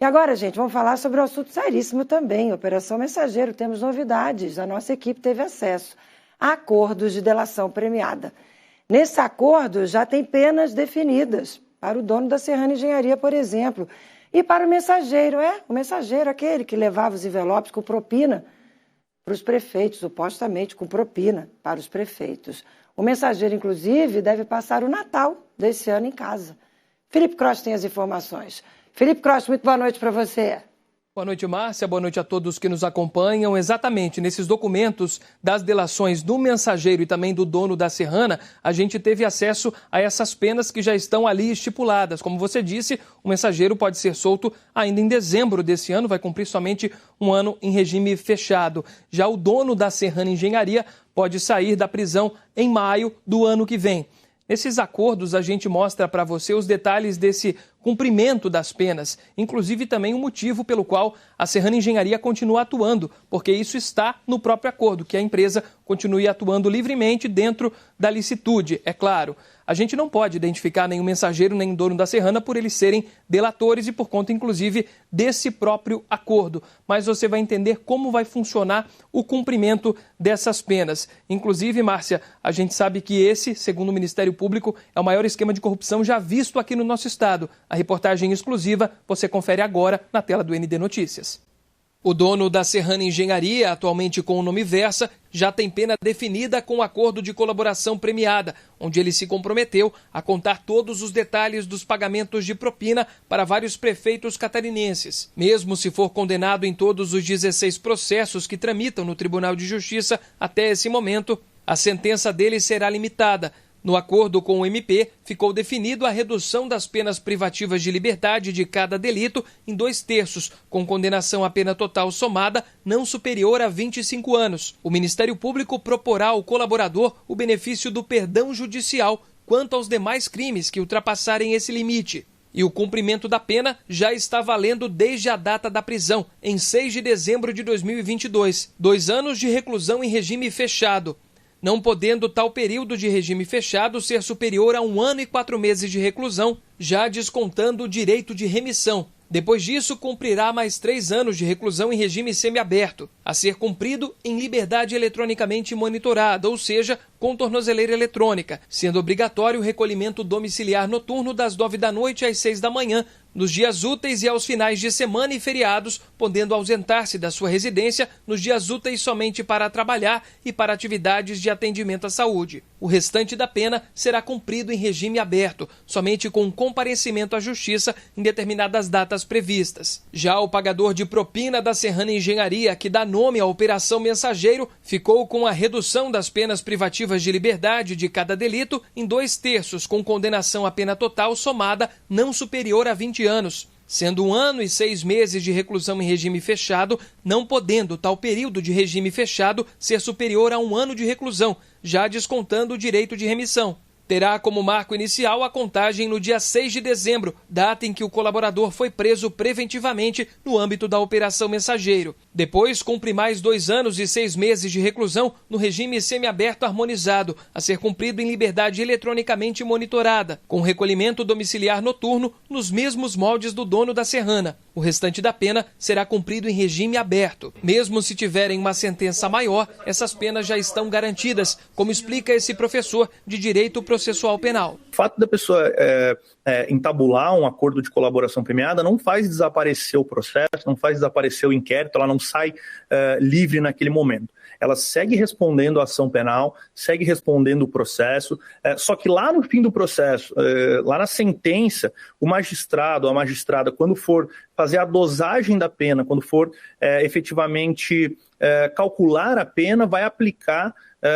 E agora, gente, vamos falar sobre um assunto seríssimo também. Operação Mensageiro, temos novidades. A nossa equipe teve acesso a acordos de delação premiada. Nesse acordo já tem penas definidas para o dono da Serrana Engenharia, por exemplo, e para o mensageiro. O mensageiro, aquele que levava os envelopes com propina para os prefeitos, supostamente com propina para os prefeitos. O mensageiro, inclusive, deve passar o Natal desse ano em casa. Felipe Cross tem as informações. Felipe Cross, muito boa noite para você. Boa noite, Márcia. Boa noite a todos que nos acompanham. Exatamente, nesses documentos das delações do mensageiro e também do dono da Serrana, a gente teve acesso a essas penas que já estão ali estipuladas. Como você disse, o mensageiro pode ser solto ainda em dezembro desse ano, vai cumprir somente um ano em regime fechado. Já o dono da Serrana Engenharia pode sair da prisão em maio do ano que vem. Nesses acordos, a gente mostra para você os detalhes desse cumprimento das penas, inclusive também o motivo pelo qual a Serrana Engenharia continua atuando, porque isso está no próprio acordo, que a empresa continue atuando livremente dentro da licitude, é claro. A gente não pode identificar nenhum mensageiro nem dono da Serrana por eles serem delatores e por conta, inclusive, desse próprio acordo. Mas você vai entender como vai funcionar o cumprimento dessas penas. Inclusive, Márcia, a gente sabe que esse, segundo o Ministério Público, é o maior esquema de corrupção já visto aqui no nosso estado. A reportagem exclusiva você confere agora na tela do ND Notícias. O dono da Serrana Engenharia, atualmente com o nome Versa, já tem pena definida com o acordo de colaboração premiada, onde ele se comprometeu a contar todos os detalhes dos pagamentos de propina para vários prefeitos catarinenses. Mesmo se for condenado em todos os 16 processos que tramitam no Tribunal de Justiça até esse momento, a sentença dele será limitada. No acordo com o MP, ficou definido a redução das penas privativas de liberdade de cada delito em 2/3, com condenação à pena total somada não superior a 25 anos. O Ministério Público proporá ao colaborador o benefício do perdão judicial quanto aos demais crimes que ultrapassarem esse limite. E o cumprimento da pena já está valendo desde a data da prisão, em 6 de dezembro de 2022. 2 anos de reclusão em regime fechado. Não podendo tal período de regime fechado ser superior a 1 ano e 4 meses de reclusão, já descontando o direito de remissão. Depois disso, cumprirá mais 3 anos de reclusão em regime semiaberto, a ser cumprido em liberdade eletronicamente monitorada, ou seja, com tornozeleira eletrônica, sendo obrigatório o recolhimento domiciliar noturno das 9 da noite às 6 da manhã, nos dias úteis e aos finais de semana e feriados, podendo ausentar-se da sua residência nos dias úteis somente para trabalhar e para atividades de atendimento à saúde. O restante da pena será cumprido em regime aberto, somente com comparecimento à justiça em determinadas datas previstas. Já o pagador de propina da Serrana Engenharia, que dá nome à Operação Mensageiro, ficou com a redução das penas privativas de liberdade de cada delito em 2/3, com condenação à pena total somada não superior a 20 anos, sendo 1 ano e 6 meses de reclusão em regime fechado, não podendo tal período de regime fechado ser superior a 1 ano de reclusão, já descontando o direito de remissão. Terá como marco inicial a contagem no dia 6 de dezembro, data em que o colaborador foi preso preventivamente no âmbito da Operação Mensageiro. Depois, cumpre mais 2 anos e 6 meses de reclusão no regime semiaberto harmonizado, a ser cumprido em liberdade eletronicamente monitorada, com recolhimento domiciliar noturno nos mesmos moldes do dono da Serrana. O restante da pena será cumprido em regime aberto. Mesmo se tiverem uma sentença maior, essas penas já estão garantidas, como explica esse professor de Direito Processual Penal. O fato da pessoa entabular um acordo de colaboração premiada não faz desaparecer o processo, não faz desaparecer o inquérito, ela não sai livre naquele momento. Ela segue respondendo a ação penal, segue respondendo o processo, só que lá no fim do processo, lá na sentença, o magistrado, a magistrada, quando for fazer a dosagem da pena, quando for efetivamente calcular a pena, vai aplicar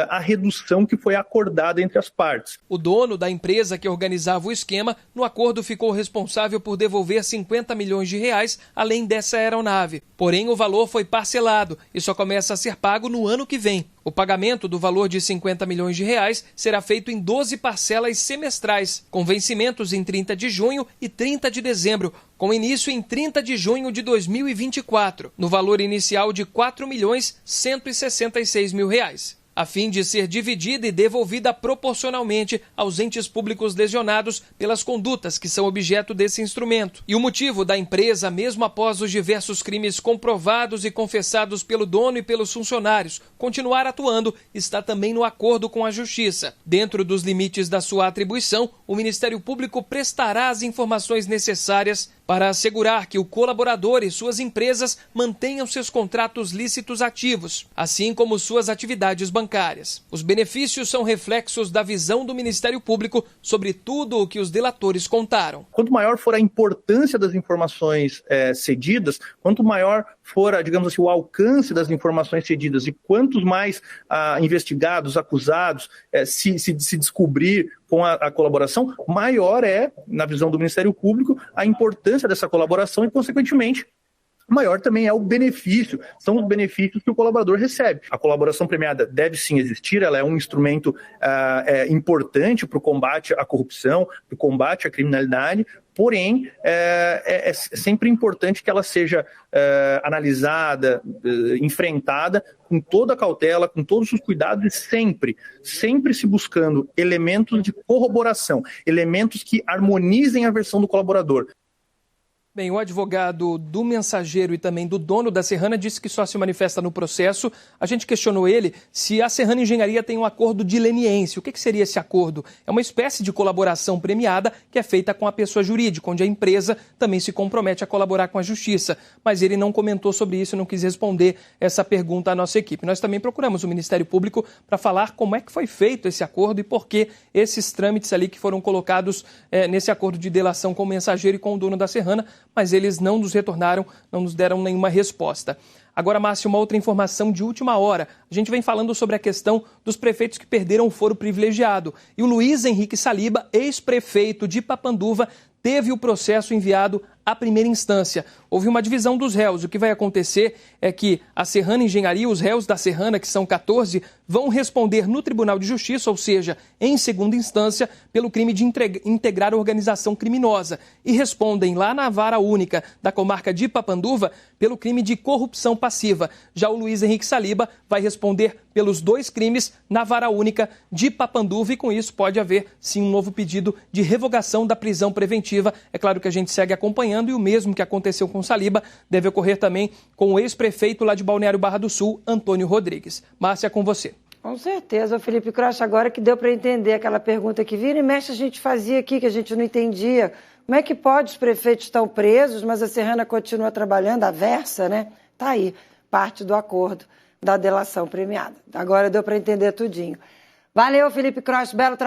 a redução que foi acordada entre as partes. O dono da empresa que organizava o esquema, no acordo ficou responsável por devolver 50 milhões de reais além dessa aeronave. Porém, o valor foi parcelado e só começa a ser pago no ano que vem. O pagamento do valor de 50 milhões de reais será feito em 12 parcelas semestrais, com vencimentos em 30 de junho e 30 de dezembro, com início em 30 de junho de 2024, no valor inicial de R$ 4.166.000. a fim de ser dividida e devolvida proporcionalmente aos entes públicos lesionados pelas condutas que são objeto desse instrumento. E o motivo da empresa, mesmo após os diversos crimes comprovados e confessados pelo dono e pelos funcionários, continuar atuando, está também no acordo com a Justiça. Dentro dos limites da sua atribuição, o Ministério Público prestará as informações necessárias para assegurar que o colaborador e suas empresas mantenham seus contratos lícitos ativos, assim como suas atividades bancárias. Os benefícios são reflexos da visão do Ministério Público sobre tudo o que os delatores contaram. Quanto maior for a importância das informações cedidas, quanto maior for, digamos assim, o alcance das informações cedidas e quantos mais investigados, acusados, se descobrir com a colaboração, maior é, na visão do Ministério Público, a importância dessa colaboração e, consequentemente, maior também é o benefício, são os benefícios que o colaborador recebe. A colaboração premiada deve sim existir, ela é um instrumento importante para o combate à corrupção, para o combate à criminalidade, porém, é sempre importante que ela seja analisada, enfrentada com toda a cautela, com todos os cuidados e sempre se buscando elementos de corroboração, elementos que harmonizem a versão do colaborador. Bem, o advogado do mensageiro e também do dono da Serrana disse que só se manifesta no processo. A gente questionou ele se a Serrana Engenharia tem um acordo de leniência. O que seria esse acordo? É uma espécie de colaboração premiada que é feita com a pessoa jurídica, onde a empresa também se compromete a colaborar com a justiça. Mas ele não comentou sobre isso, não quis responder essa pergunta à nossa equipe. Nós também procuramos o Ministério Público para falar como é que foi feito esse acordo e por que esses trâmites ali que foram colocados nesse acordo de delação com o mensageiro e com o dono da Serrana, mas eles não nos retornaram, não nos deram nenhuma resposta. Agora, Márcio, uma outra informação de última hora. A gente vem falando sobre a questão dos prefeitos que perderam o foro privilegiado. E o Luiz Henrique Saliba, ex-prefeito de Papanduva, teve o processo enviado à primeira instância. Houve uma divisão dos réus. O que vai acontecer é que a Serrana Engenharia, os réus da Serrana, que são 14, vão responder no Tribunal de Justiça, ou seja, em segunda instância, pelo crime de integrar organização criminosa. E respondem lá na vara única da comarca de Papanduva pelo crime de corrupção passiva. Já o Luiz Henrique Saliba vai responder pelos 2 crimes na vara única de Papanduva e com isso pode haver sim um novo pedido de revogação da prisão preventiva. É claro que a gente segue acompanhando e o mesmo que aconteceu com Saliba deve ocorrer também com o ex-prefeito lá de Balneário Barra do Sul, Antônio Rodrigues. Márcia, com você. Com certeza, o Felipe Cross, agora que deu para entender aquela pergunta que vira e mexe a gente fazia aqui, que a gente não entendia. Como é que pode os prefeitos estão presos, mas a Serrana continua trabalhando, a versa, né? Tá aí, parte do acordo da delação premiada. Agora deu para entender tudinho. Valeu, Felipe Cross, belo trabalho.